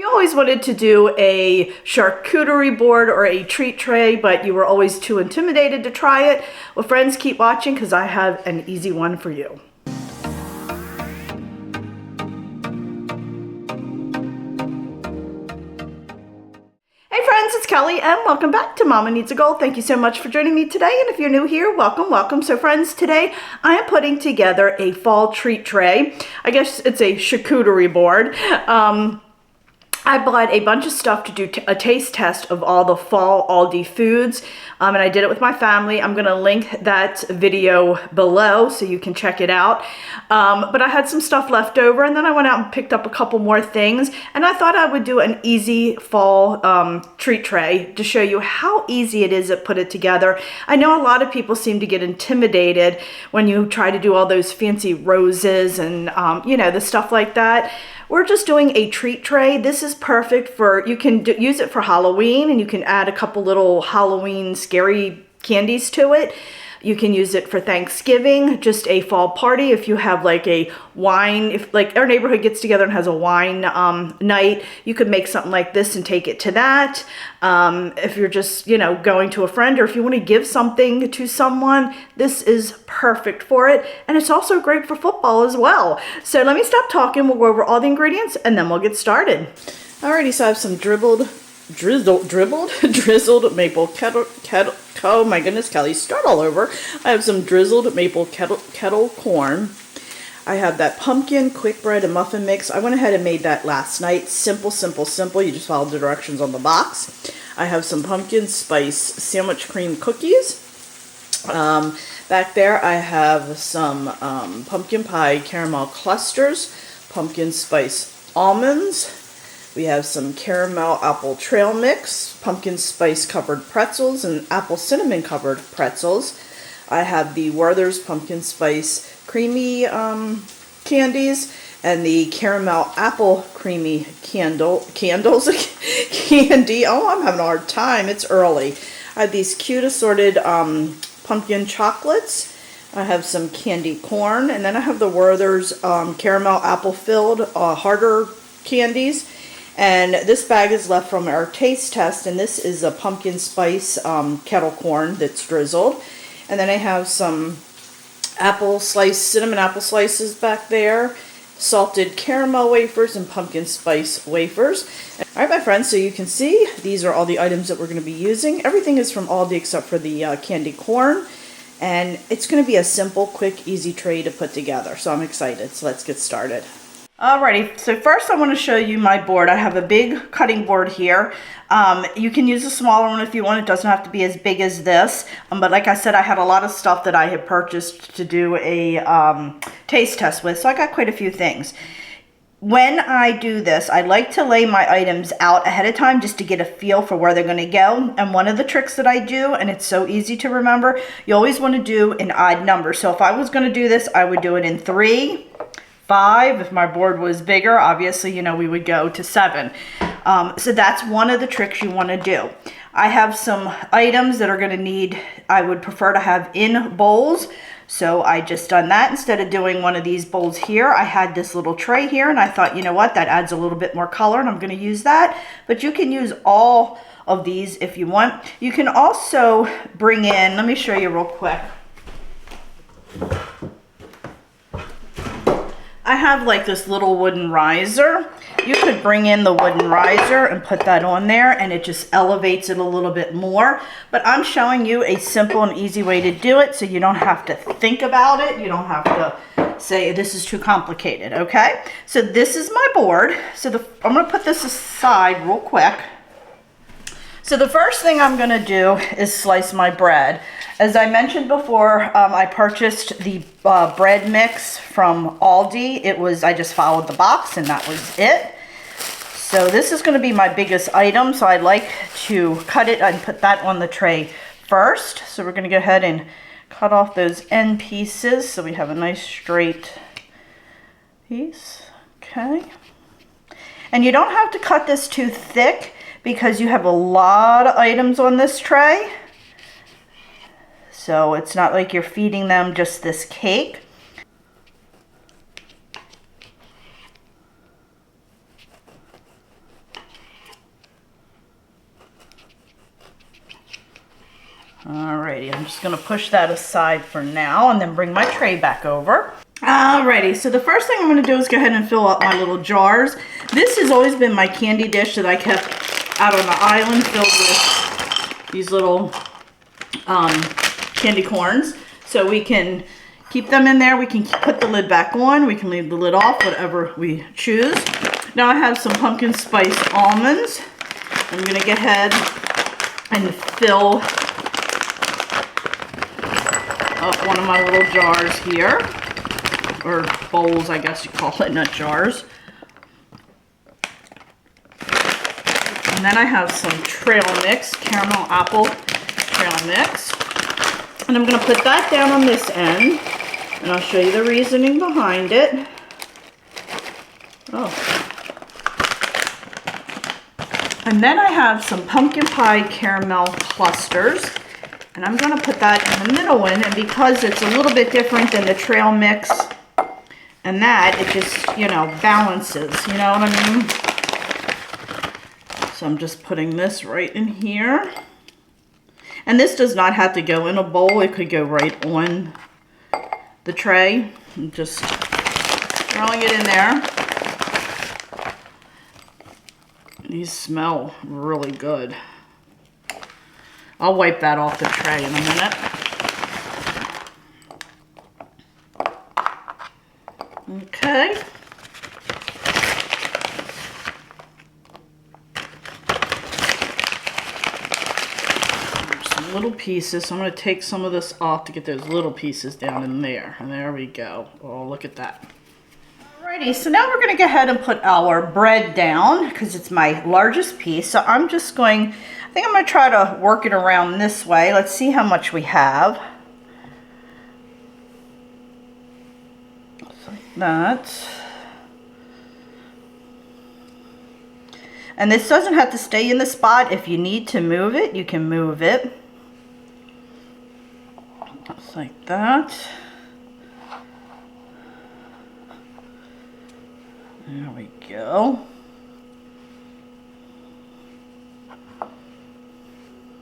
You always wanted to do a charcuterie board or a treat tray, but you were always too intimidated to try it. Well, friends, keep watching because I have an easy one for you. Hey friends, it's Kelly and welcome back to Mama Needs a Goal. Thank you so much for joining me today, and if you're new here, welcome, welcome. So friends, today I am putting together a fall treat tray. I guess it's a charcuterie board. I bought a bunch of stuff to do a taste test of all the fall Aldi foods, and I did it with my family. I'm going to link that video below so you can check it out. But I had some stuff left over, and then I went out and picked up a couple more things, and I thought I would do an easy fall treat tray to show you how easy it is to put it together. I know a lot of people seem to get intimidated when you try to do all those fancy roses and you know, the stuff like that. We're just doing a treat tray. This is perfect for, you can use it for Halloween, and you can add a couple little Halloween scary candies to it. You can use it for Thanksgiving, just a fall party. If you have like a wine, if like our neighborhood gets together and has a wine night, you could make something like this and take it to that. If you're just, you know, going to a friend, or if you want to give something to someone, this is perfect for it. And it's also great for football as well. So let me stop talking. We'll go over all the ingredients and then we'll get started. Alrighty, so I have some drizzled maple kettle, oh my goodness, Kelly, start all over. I have some drizzled maple kettle corn. I have that pumpkin quick bread and muffin mix. I went ahead and made that last night. Simple, simple, simple. You just follow the directions on the box. I have some pumpkin spice sandwich cream cookies. Back there I have some pumpkin pie caramel clusters, pumpkin spice almonds. We have some caramel apple trail mix, pumpkin spice covered pretzels, and apple cinnamon covered pretzels. I have the Werther's pumpkin spice creamy candies, and the caramel apple creamy candy. Oh, I'm having a hard time. It's early. I have these cute assorted pumpkin chocolates. I have some candy corn, and then I have the Werther's caramel apple filled harder candies. And this bag is left from our taste test, and this is a pumpkin spice kettle corn that's drizzled. And then I have some cinnamon apple slices back there, salted caramel wafers, and pumpkin spice wafers. All right, my friends, so you can see these are all the items that we're going to be using. Everything is from Aldi except for the candy corn. And it's going to be a simple, quick, easy tray to put together. So I'm excited. So let's get started. Alrighty, so first I want to show you my board. I have a big cutting board here. You can use a smaller one if you want. It doesn't have to be as big as this. But like I said, I had a lot of stuff that I had purchased to do a taste test with. So I got quite a few things. When I do this, I like to lay my items out ahead of time just to get a feel for where they're going to go. And one of the tricks that I do, and it's so easy to remember, you always want to do an odd number. So if I was going to do this, I would do it in 3, 5. If my board was bigger, obviously, you know, we would go to 7. So that's one of the tricks you want to do. I have some items that are going to need, I would prefer to have in bowls. So I just done that. Instead of doing one of these bowls here, I had this little tray here, and I thought, you know what, that adds a little bit more color, and I'm going to use that. But you can use all of these if you want. You can also bring in, let me show you real quick. I have like this little wooden riser. You could bring in the wooden riser and put that on there, and it just elevates it a little bit more. But I'm showing you a simple and easy way to do it, so you don't have to think about it. You don't have to say this is too complicated, okay? So this is my board. So I'm going to put this aside real quick. So the first thing I'm going to do is slice my bread. As I mentioned before, I purchased the bread mix from Aldi. I just followed the box, and that was it. So this is going to be my biggest item, so I'd like to cut it and put that on the tray first. So we're going to go ahead and cut off those end pieces so we have a nice straight piece. Okay. And you don't have to cut this too thick, because you have a lot of items on this tray. So it's not like you're feeding them just this cake. Alrighty, I'm just gonna push that aside for now and then bring my tray back over. Alrighty, so the first thing I'm gonna do is go ahead and fill up my little jars. This has always been my candy dish that I kept out on the island, filled with these little candy corns. So we can keep them in there, we can put the lid back on, we can leave the lid off, whatever we choose. Now I have some pumpkin spice almonds. I'm gonna go ahead and fill up one of my little jars here, or bowls, I guess you call it, not jars. And then I have some trail mix, caramel apple trail mix. And I'm going to put that down on this end, and I'll show you the reasoning behind it. Oh. And then I have some pumpkin pie caramel clusters. And I'm going to put that in the middle one, and because it's a little bit different than the trail mix and that, it just, you know, balances, you know what I mean? So I'm just putting this right in here. And this does not have to go in a bowl, it could go right on the tray. I'm just throwing it in there. These smell really good. I'll wipe that off the tray in a minute. Okay. There's some little pieces. So I'm going to take some of this off to get those little pieces down in there. And there we go. Oh, look at that. Alrighty, so now we're going to go ahead and put our bread down because it's my largest piece. So I'm just going, I think I'm going to try to work it around this way. Let's see how much we have. Just like that. And this doesn't have to stay in the spot. If you need to move it, you can move it. Just like that. There we go.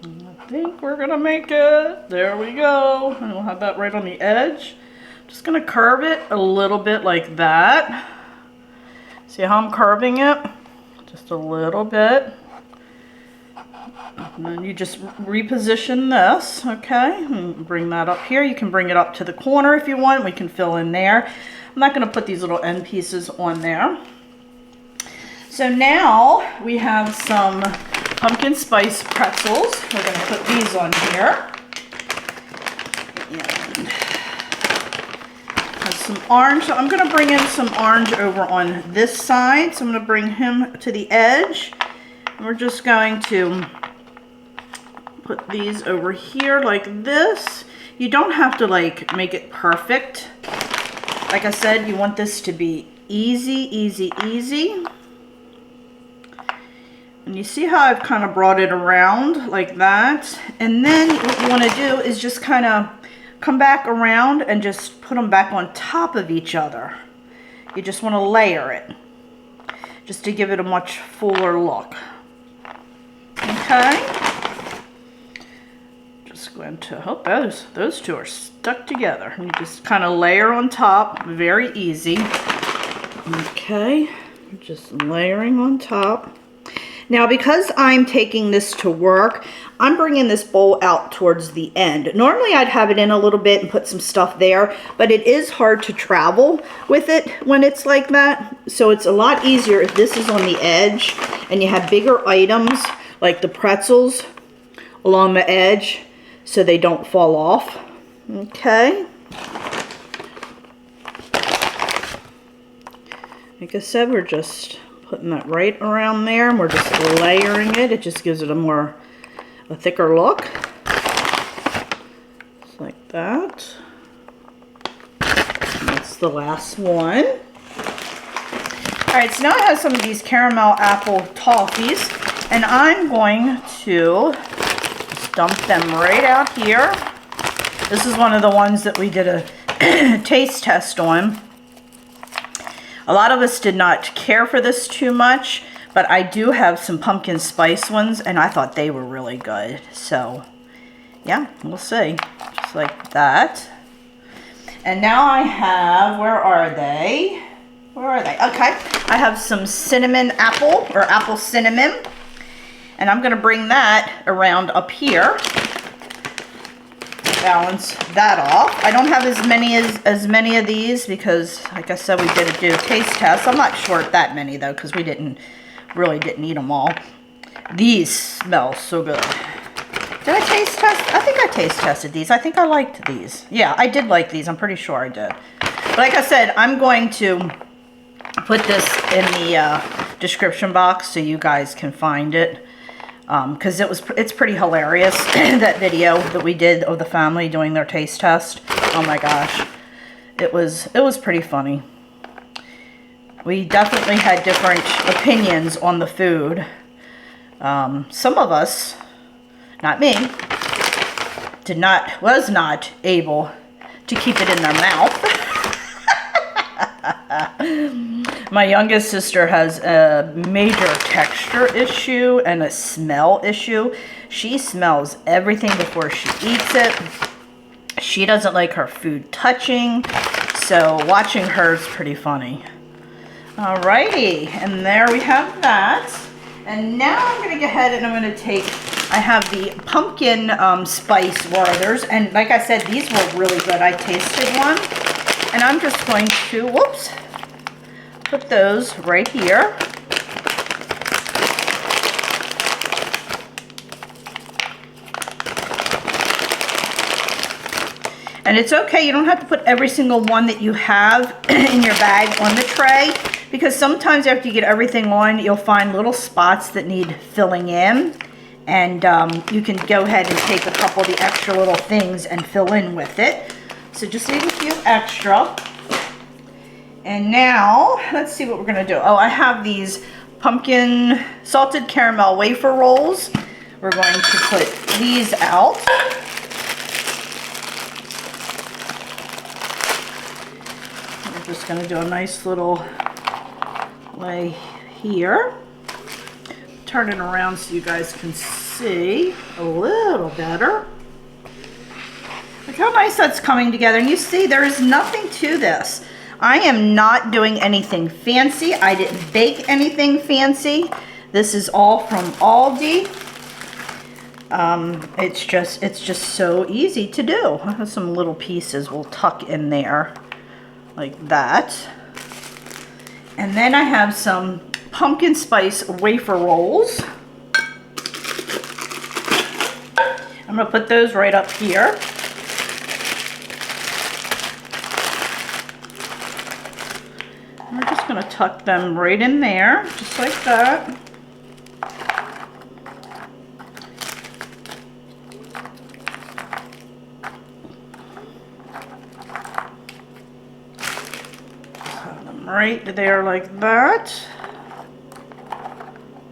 I think we're gonna make it. There we go. And we'll have that right on the edge. Just gonna curve it a little bit like that. See how I'm curving it? Just a little bit. And then you just reposition this, okay? And bring that up here. You can bring it up to the corner if you want. We can fill in there. I'm not going to put these little end pieces on there. So now we have some pumpkin spice pretzels. We're going to put these on here. And have some orange. So I'm going to bring in some orange over on this side. So I'm going to bring him to the edge. And we're just going to put these over here like this. You don't have to like make it perfect. Like I said, you want this to be easy, easy, easy. And you see how I've kind of brought it around like that. And then what you want to do is just kind of come back around and just put them back on top of each other. You just want to layer it, just to give it a much fuller look. Okay. Just going to, oh, those two are stuck together. You just kind of layer on top, very easy. Okay, just layering on top. Now, because I'm taking this to work, I'm bringing this bowl out towards the end. Normally, I'd have it in a little bit and put some stuff there, but it is hard to travel with it when it's like that. So it's a lot easier if this is on the edge and you have bigger items like the pretzels along the edge so they don't fall off. Okay. Like I said, we're just putting that right around there, and we're just layering it. It just gives it a thicker look. Just like that. And that's the last one. Alright, so now I have some of these caramel apple toffees, and I'm going to just dump them right out here. This is one of the ones that we did a taste test on. A lot of us did not care for this too much, but I do have some pumpkin spice ones, and I thought they were really good. So, yeah, we'll see. Just like that. And now I have, where are they? Where are they? Okay, I have some cinnamon apple, or apple cinnamon. And I'm gonna bring that around up here. Balance that off. I don't have as many of these because, like I said, we did do a taste test. I'm not short that many though, because we really didn't eat them all. These smell so good. Did I taste test? I think I taste tested these. I think I liked these. Yeah, I did like these. I'm pretty sure I did. But like I said, I'm going to put this in the description box so you guys can find it. Because it's pretty hilarious, that video that we did of the family doing their taste test. Oh my gosh. It was pretty funny. We definitely had different opinions on the food. Some of us, not me, was not able to keep it in their mouth. My youngest sister has a major texture issue and a smell issue. She smells everything before she eats it. She doesn't like her food touching, so watching her is pretty funny. Alrighty, and there we have that. And now I'm going to go ahead and I'm going to take, I have the pumpkin spice Werther's, and like I said, these were really good. I tasted one, and I'm just going to, whoops, put those right here. And it's okay, you don't have to put every single one that you have in your bag on the tray, because sometimes after you get everything on, you'll find little spots that need filling in. And you can go ahead and take a couple of the extra little things and fill in with it. So just leave a few extra. And now, let's see what we're gonna do. Oh, I have these pumpkin salted caramel wafer rolls. We're going to put these out. We're just gonna do a nice little lay here. Turn it around so you guys can see a little better. Look how nice that's coming together. And you see, there is nothing to this. I am not doing anything fancy. I didn't bake anything fancy. This is all from Aldi. It's just so easy to do. I have some little pieces we'll tuck in there like that. And then I have some pumpkin spice wafer rolls. I'm gonna put those right up here. We're just gonna tuck them right in there, just like that. Put them right there like that.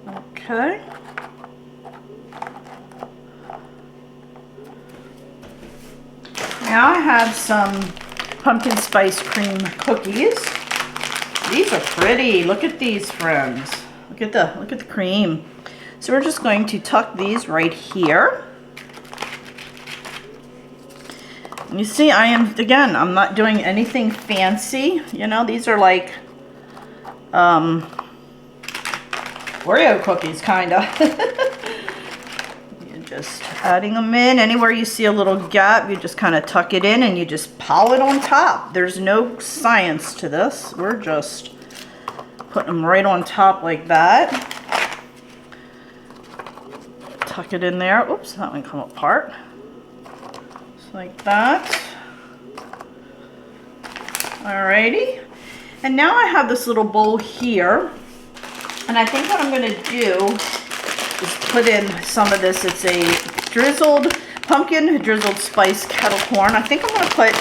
Okay. Now I have some pumpkin spice cream cookies. These are pretty. Look at these, friends. Look at the cream. So we're just going to tuck these right here. And you see, I'm not doing anything fancy. You know, these are like Oreo cookies, kinda. You're just adding them in. Anywhere you see a little gap, you just kind of tuck it in and you just pile it on top. There's no science to this. We're just putting them right on top like that. Tuck it in there. Oops, that one come apart. Just like that. Alrighty. And now I have this little bowl here. And I think what I'm going to do is put in some of this. It's a pumpkin drizzled spice kettle corn. I think I'm going to put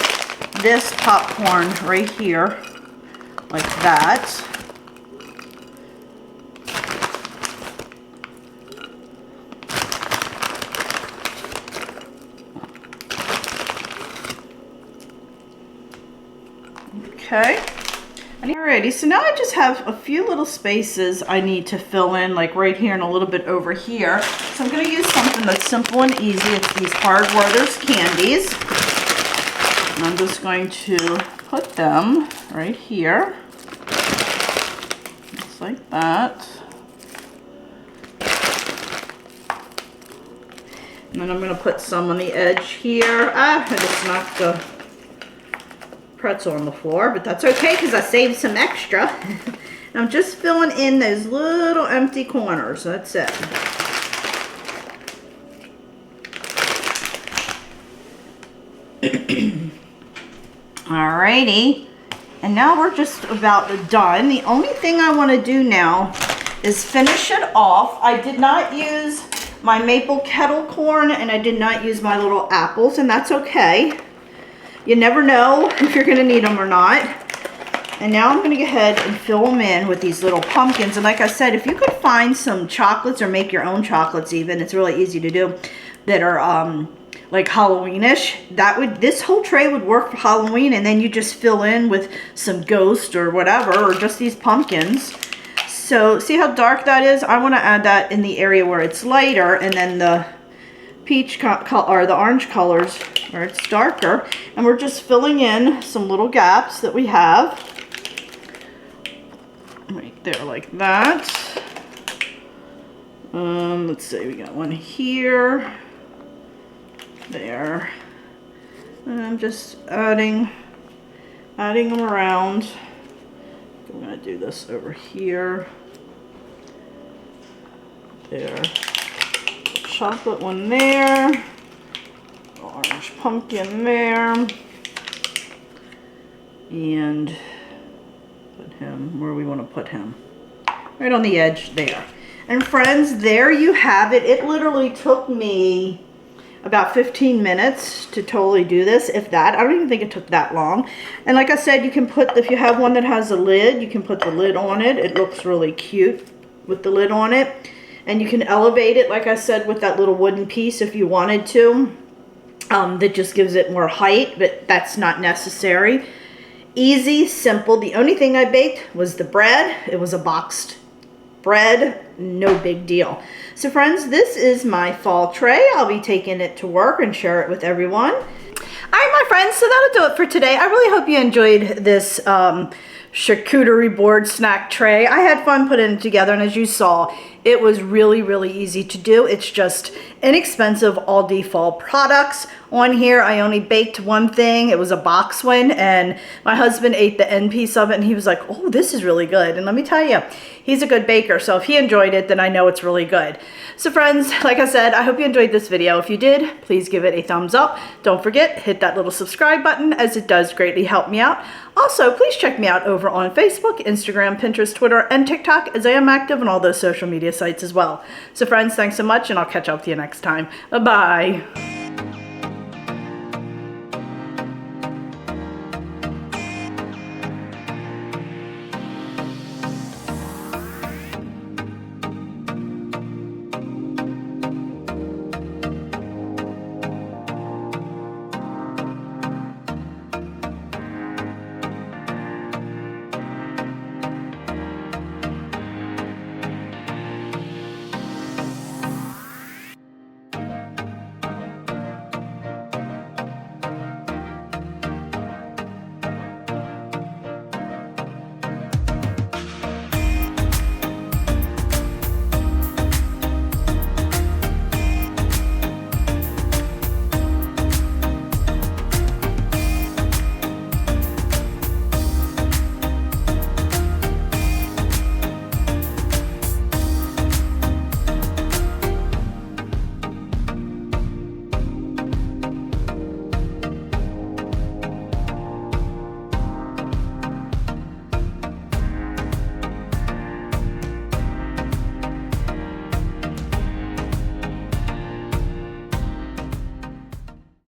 this popcorn right here, like that. Okay. Alrighty, so now I just have a few little spaces I need to fill in, like right here and a little bit over here. So I'm going to use something that's simple and easy. It's these hard Werther's candies. And I'm just going to put them right here. Just like that. And then I'm going to put some on the edge here. I just knocked the pretzel on the floor, but that's okay because I saved some extra. And I'm just filling in those little empty corners. That's it. Alrighty. And now we're just about done. The only thing I want to do now is finish it off. I did not use my maple kettle corn and I did not use my little apples, and that's okay. You never know if you're going to need them or not. And now I'm going to go ahead and fill them in with these little pumpkins. And like I said, if you could find some chocolates or make your own chocolates even, it's really easy to do, that are like Halloweenish, this whole tray would work for Halloween, and then you just fill in with some ghost or whatever, or just these pumpkins. So see how dark that is? I want to add that in the area where it's lighter, and then the peach or the orange colors where it's darker, and we're just filling in some little gaps that we have right there like that. Let's see, we got one here, there, and I'm just adding them around. I'm gonna do this over here, there. Chocolate one there, orange pumpkin there, and put him where we want to put him, right on the edge there. And friends, there you have it. It literally took me about 15 minutes to totally do this, if that. I don't even think it took that long. And like I said, you can put, if you have one that has a lid, you can put the lid on it. It looks really cute with the lid on it. And you can elevate it, like I said, with that little wooden piece if you wanted to. That just gives it more height, but that's not necessary. Easy, simple. The only thing I baked was the bread. It was a boxed bread, no big deal. So friends, this is my fall tray. I'll be taking it to work and share it with everyone. All right, my friends, so that'll do it for today. I really hope you enjoyed this charcuterie board snack tray. I had fun putting it together, and as you saw, it was really, really easy to do. It's just inexpensive Aldi fall products. On here, I only baked one thing. It was a box one, and my husband ate the end piece of it, and he was like, oh, this is really good. And let me tell you, he's a good baker, so if he enjoyed it, then I know it's really good. So friends, like I said, I hope you enjoyed this video. If you did, please give it a thumbs up. Don't forget, hit that little subscribe button, as it does greatly help me out. Also, please check me out over on Facebook, Instagram, Pinterest, Twitter, and TikTok, as I am active on all those social media sites as well. So friends, thanks so much, and I'll catch up with you next time. Bye-bye.